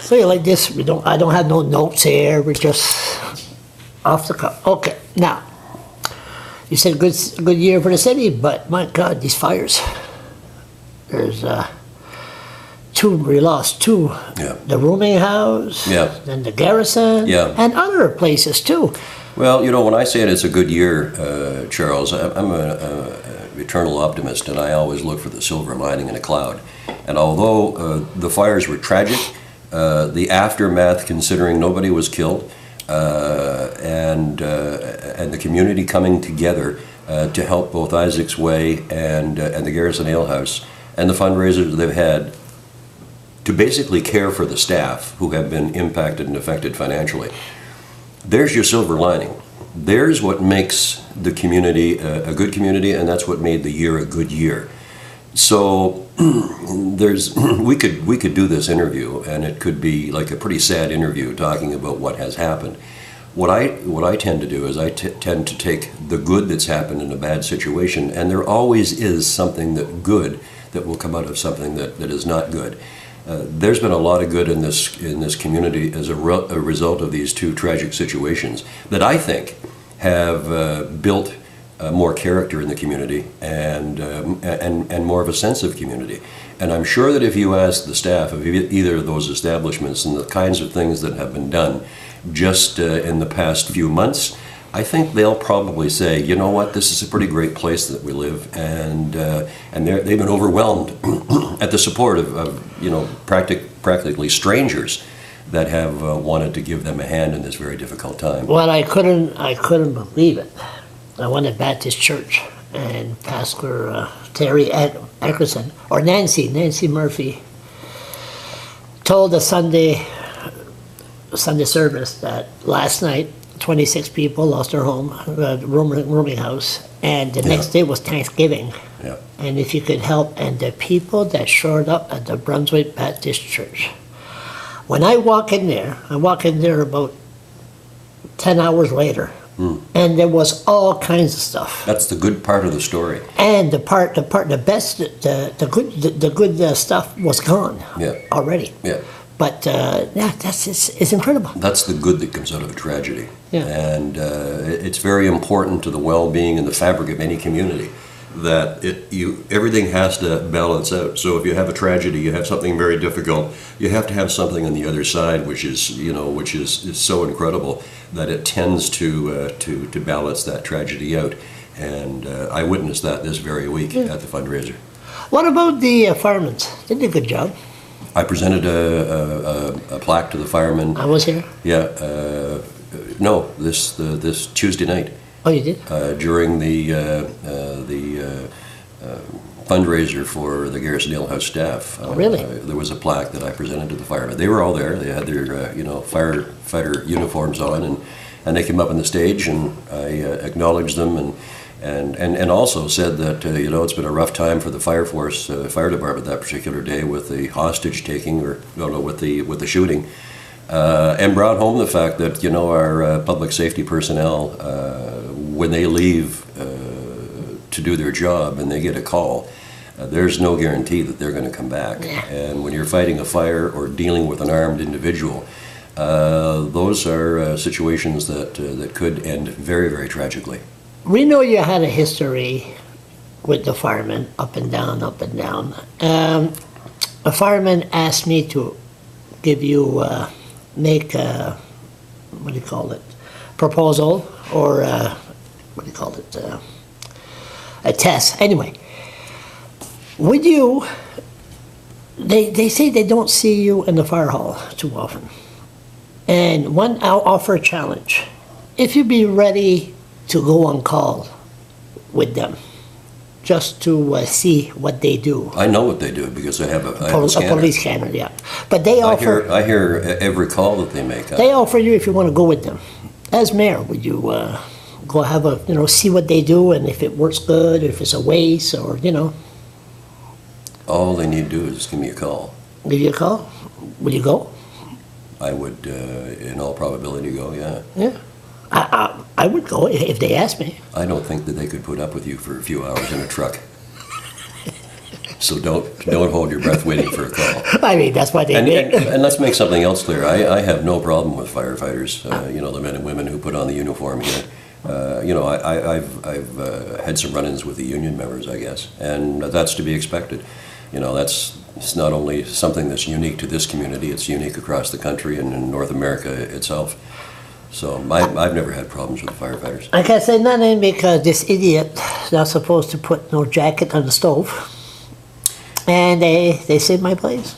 So you like this? I don't have no notes here. We're just off the cuff. Okay, now you said good year for the city, but my God, these fires. There's we lost two. Yeah. The rooming house. Yeah. Then the garrison. Yeah. And other places too. Well, when I say it's a good year, Charles, I'm an eternal optimist, and I always look for the silver lining in a cloud. And although the fires were tragic, the aftermath, considering nobody was killed, and the community coming together to help both Isaac's Way and the Garrison Ale House, and the fundraisers they've had to basically care for the staff who have been impacted and affected financially. There's your silver lining. There's what makes the community a good community, and that's what made the year a good year. So we could do this interview, and it could be like a pretty sad interview talking about what has happened. What I tend to do is I tend to take the good that's happened in a bad situation, and there always is something good that will come out of something that is not good. There's been a lot of good in this community as a result of these two tragic situations that I think have built more character in the community and more of a sense of community. And I'm sure that if you ask the staff of either of those establishments and the kinds of things that have been done just in the past few months, I think they'll probably say, you know what, this is a pretty great place that we live, and they've been overwhelmed at the support of practically strangers that have wanted to give them a hand in this very difficult time. Well, I couldn't believe it. I went to Baptist Church, and Pastor Terry Eckerson, or Nancy Murphy, told the Sunday service that last night 26 people lost their home, rooming house, and the next day was Thanksgiving. Yeah. And if you could help, and the people that showed up at the Brunswick Baptist Church. When I walk in there about 10 hours later, and there was all kinds of stuff. That's the good part of the story. And the good stuff was gone already. Yeah. But it's incredible. That's the good that comes out of a tragedy. Yeah. And it's very important to the well-being and the fabric of any community that everything has to balance out. So if you have a tragedy, you have something very difficult, you have to have something on the other side which is so incredible that it tends to balance that tragedy out. And I witnessed that this very week at the fundraiser. What about the firemen? They did a good job. I presented a plaque to the firemen. I was here? Yeah. No, this Tuesday night. Oh, you did? During the fundraiser for the Garrison Ale House staff. Oh, really? There was a plaque that I presented to the firemen. They were all there. They had their firefighter uniforms on, and they came up on the stage, and I acknowledged them and also said that it's been a rough time for the fire department that particular day with the hostage taking, with the shooting. And brought home the fact that our public safety personnel, when they leave to do their job and they get a call, there's no guarantee that they're going to come back. Yeah. And when you're fighting a fire or dealing with an armed individual, those are situations that could end very, very tragically. We know you had a history with the firemen, up and down, up and down. A fireman asked me to give you make a, proposal, or a test. Anyway, would you, they say they don't see you in the fire hall too often. And I'll offer a challenge. If you'd be ready to go on call with them, just to see what they do. I know what they do because I have a scanner. A police scanner, yeah. But they offer. I hear every call that they make. They offer you if you want to go with them. As mayor, would you go have see what they do, and if it works good, if it's a waste, or All they need to do is just give me a call. Give you a call? Would you go? I would, in all probability, go. Yeah. Yeah. I would go if they asked me. I don't think that they could put up with you for a few hours in a truck. So don't hold your breath waiting for a call. I mean, that's why they And, make. and let's make something else clear. I have no problem with firefighters, the men and women who put on the uniform here. I've had some run-ins with the union members, I guess, and that's to be expected. It's not only something that's unique to this community, it's unique across the country and in North America itself. So I've never had problems with firefighters. I can't say nothing because this idiot not supposed to put no jacket on the stove. And they saved my place.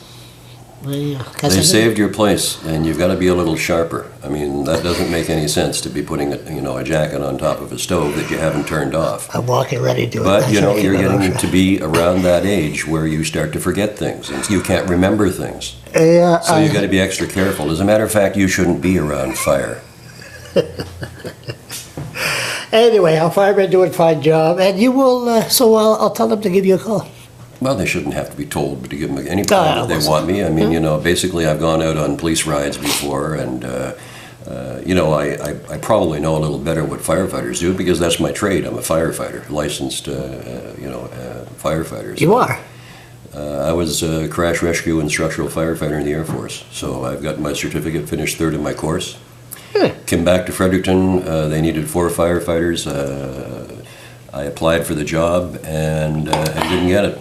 They saved your place, and you've got to be a little sharper. I mean, that doesn't make any sense to be putting a jacket on top of a stove that you haven't turned off. I'm walking ready to do it. But you're getting to be around that age where you start to forget things, and you can't remember things. Yeah, So you've got to be extra careful. As a matter of fact, you shouldn't be around fire. Anyway, our firemen doing a fine job, and you will. So I'll tell them to give you a call. Well, they shouldn't have to be told to give them any time that they want me. I mean, basically I've gone out on police rides before, and, I probably know a little better what firefighters do because that's my trade. I'm a firefighter, licensed, firefighter. You are? I was a crash rescue and structural firefighter in the Air Force, so I've got my certificate, finished third in my course. Came back to Fredericton, they needed 4 firefighters. I applied for the job and didn't get it.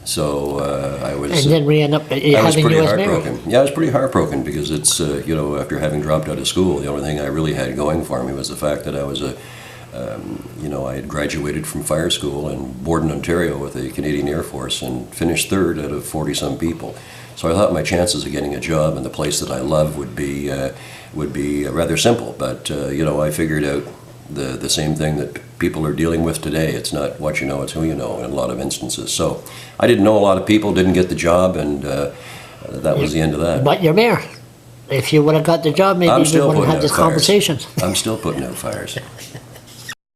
So I was. And then we end up having pretty U.S. heartbroken. Mayor. Yeah, I was pretty heartbroken because it's after having dropped out of school, the only thing I really had going for me was the fact that I was I had graduated from fire school in Borden, Ontario, with the Canadian Air Force and finished third out of 40-some people. So I thought my chances of getting a job in the place that I love would be rather simple. But I figured out the same thing that people are dealing with today. It's not what you know, it's who you know in a lot of instances. So I didn't know a lot of people, didn't get the job, and that was the end of that. But you're mayor. If you would have got the job, maybe we wouldn't have this conversation. I'm still putting out fires.